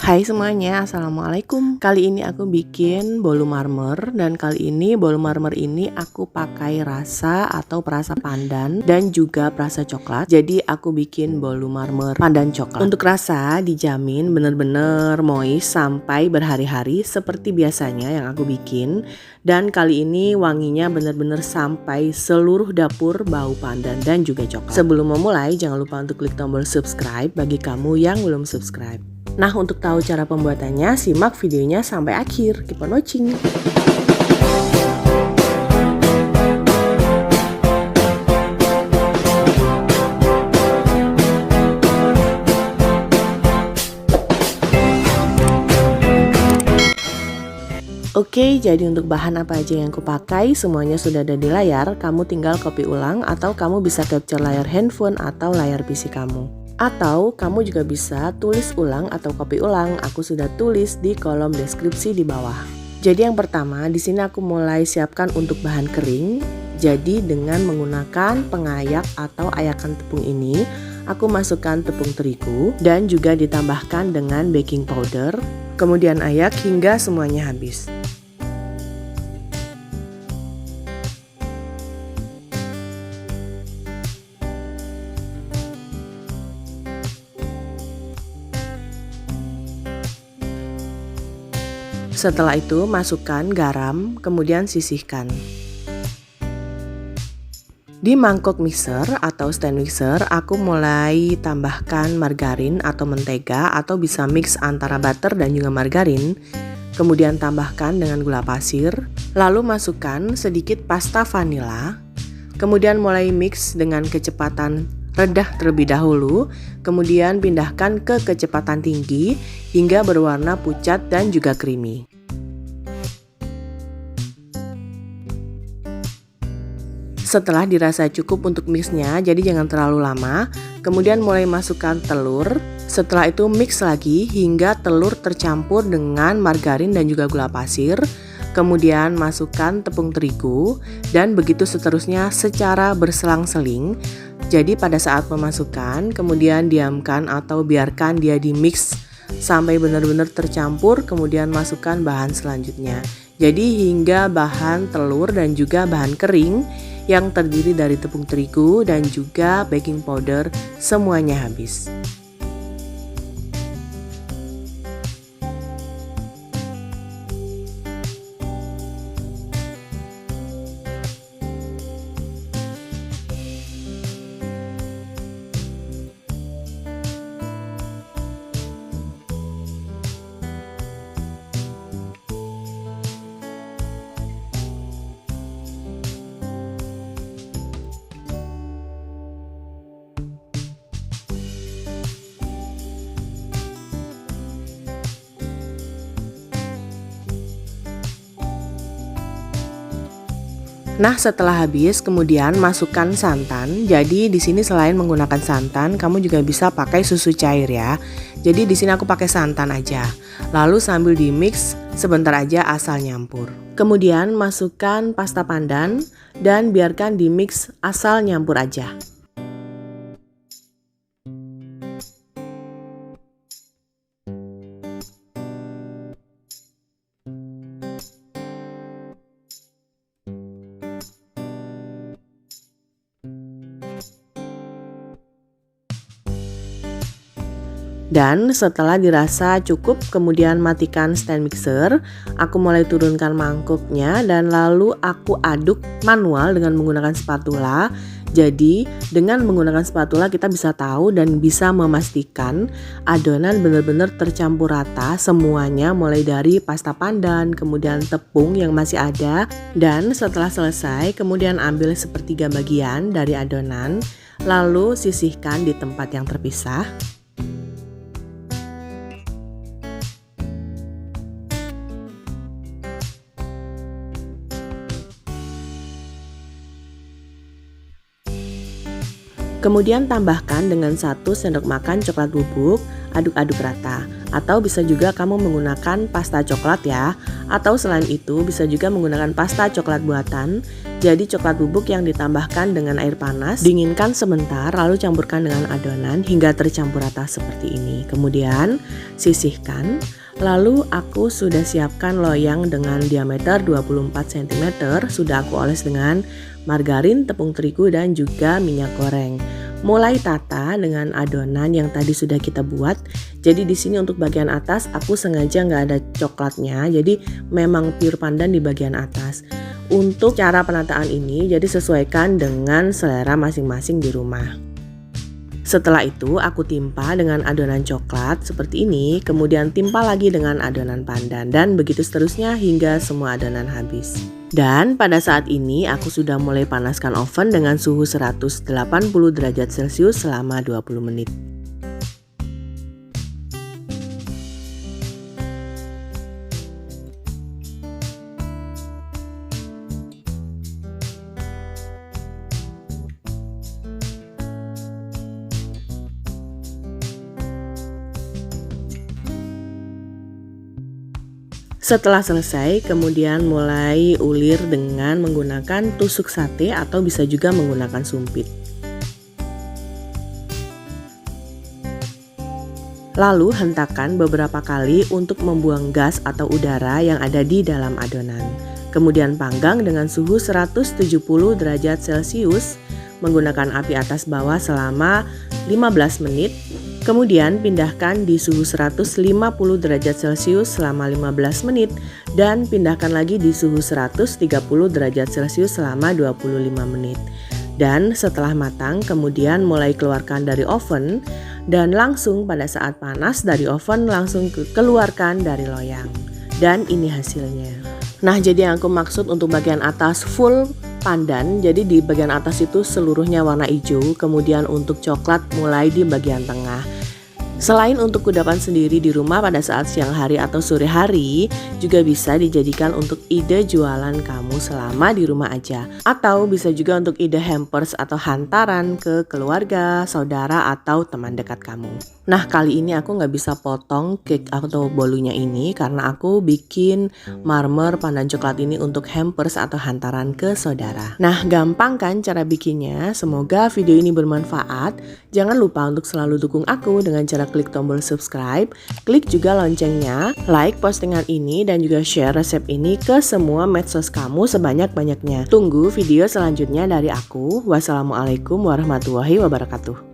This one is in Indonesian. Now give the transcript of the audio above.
Hai semuanya, assalamualaikum. Kali ini aku bikin bolu marmer, dan kali ini bolu marmer ini aku pakai rasa atau perasa pandan dan juga perasa coklat. Jadi aku bikin bolu marmer pandan coklat. Untuk rasa dijamin bener-bener moist sampai berhari-hari seperti biasanya yang aku bikin. Dan kali ini wanginya bener-bener sampai seluruh dapur bau pandan dan juga coklat. Sebelum memulai jangan lupa untuk klik tombol subscribe bagi kamu yang belum subscribe. Nah, untuk tahu cara pembuatannya, simak videonya sampai akhir. Keep on watching. Oke, jadi untuk bahan apa aja yang aku pakai, semuanya sudah ada di layar. Kamu tinggal copy ulang atau kamu bisa capture layar handphone atau layar PC kamu. Atau kamu juga bisa tulis ulang atau copy ulang. Aku sudah tulis di kolom deskripsi di bawah. Jadi yang pertama, di sini aku mulai siapkan untuk bahan kering. Jadi dengan menggunakan pengayak atau ayakan tepung ini, aku masukkan tepung terigu dan juga ditambahkan dengan baking powder. Kemudian ayak hingga semuanya habis. Setelah itu masukkan garam, kemudian sisihkan. Di mangkok mixer atau stand mixer, aku mulai tambahkan margarin atau mentega atau bisa mix antara butter dan juga margarin. Kemudian tambahkan dengan gula pasir, lalu masukkan sedikit pasta vanila. Kemudian mulai mix dengan kecepatan rendah terlebih dahulu, kemudian pindahkan ke kecepatan tinggi hingga berwarna pucat dan juga creamy. Setelah dirasa cukup untuk mixnya, jadi jangan terlalu lama. Kemudian mulai masukkan telur. Setelah itu mix lagi hingga telur tercampur dengan margarin dan juga gula pasir. Kemudian masukkan tepung terigu dan begitu seterusnya secara berselang-seling. Jadi pada saat memasukkan, kemudian diamkan atau biarkan dia di mix sampai benar-benar tercampur, kemudian masukkan bahan selanjutnya. Jadi hingga bahan telur dan juga bahan kering yang terdiri dari tepung terigu dan juga baking powder semuanya habis. Nah, setelah habis kemudian masukkan santan. Jadi di sini selain menggunakan santan, kamu juga bisa pakai susu cair ya. Jadi di sini aku pakai santan aja. Lalu sambil di mix sebentar aja asal nyampur. Kemudian masukkan pasta pandan dan biarkan di mix asal nyampur aja. Dan setelah dirasa cukup, kemudian matikan stand mixer. Aku mulai turunkan mangkuknya dan lalu aku aduk manual dengan menggunakan spatula. Jadi dengan menggunakan spatula kita bisa tahu dan bisa memastikan adonan benar-benar tercampur rata semuanya, mulai dari pasta pandan, kemudian tepung yang masih ada. Dan setelah selesai, kemudian ambil sepertiga bagian dari adonan, lalu sisihkan di tempat yang terpisah. Kemudian tambahkan dengan 1 sendok makan coklat bubuk aduk-aduk rata. Atau bisa juga kamu menggunakan pasta coklat ya. Atau selain itu bisa juga menggunakan pasta coklat buatan. Jadi coklat bubuk yang ditambahkan dengan air panas, dinginkan sebentar lalu campurkan dengan adonan hingga tercampur rata seperti ini. Kemudian sisihkan. Lalu aku sudah siapkan loyang dengan diameter 24 cm, sudah aku oles dengan margarin, tepung terigu dan juga minyak goreng. Mulai tata dengan adonan yang tadi sudah kita buat. Jadi di sini untuk bagian atas aku sengaja nggak ada coklatnya, jadi memang pure pandan di bagian atas. Untuk cara penataan ini jadi sesuaikan dengan selera masing-masing di rumah. Setelah itu aku timpa dengan adonan coklat seperti ini, kemudian timpa lagi dengan adonan pandan dan begitu seterusnya hingga semua adonan habis. Dan pada saat ini aku sudah mulai panaskan oven dengan suhu 180 derajat Celcius selama 20 menit. Setelah selesai, kemudian mulai ulir dengan menggunakan tusuk sate atau bisa juga menggunakan sumpit. Lalu hentakan beberapa kali untuk membuang gas atau udara yang ada di dalam adonan. Kemudian panggang dengan suhu 170 derajat Celcius menggunakan api atas bawah selama 15 menit. Kemudian pindahkan di suhu 150 derajat Celcius selama 15 menit dan pindahkan lagi di suhu 130 derajat Celcius selama 25 menit. Dan setelah matang kemudian mulai keluarkan dari oven dan langsung pada saat panas dari oven langsung keluarkan dari loyang. Dan ini hasilnya. Nah, jadi yang aku maksud untuk bagian atas full pandan, jadi di bagian atas itu seluruhnya warna hijau, kemudian untuk coklat mulai di bagian tengah. Selain untuk kudapan sendiri di rumah pada saat siang hari atau sore hari, juga bisa dijadikan untuk ide jualan kamu selama di rumah aja. Atau bisa juga untuk ide hampers atau hantaran ke keluarga, saudara, atau teman dekat kamu. Nah, kali ini aku nggak bisa potong cake atau bolunya ini karena aku bikin marmer pandan coklat ini untuk hampers atau hantaran ke saudara. Nah, gampang kan cara bikinnya? Semoga video ini bermanfaat. Jangan lupa untuk selalu dukung aku dengan cara klik tombol subscribe, klik juga loncengnya, like postingan ini dan juga share resep ini ke semua medsos kamu sebanyak-banyaknya. Tunggu video selanjutnya dari aku. Wassalamualaikum warahmatullahi wabarakatuh.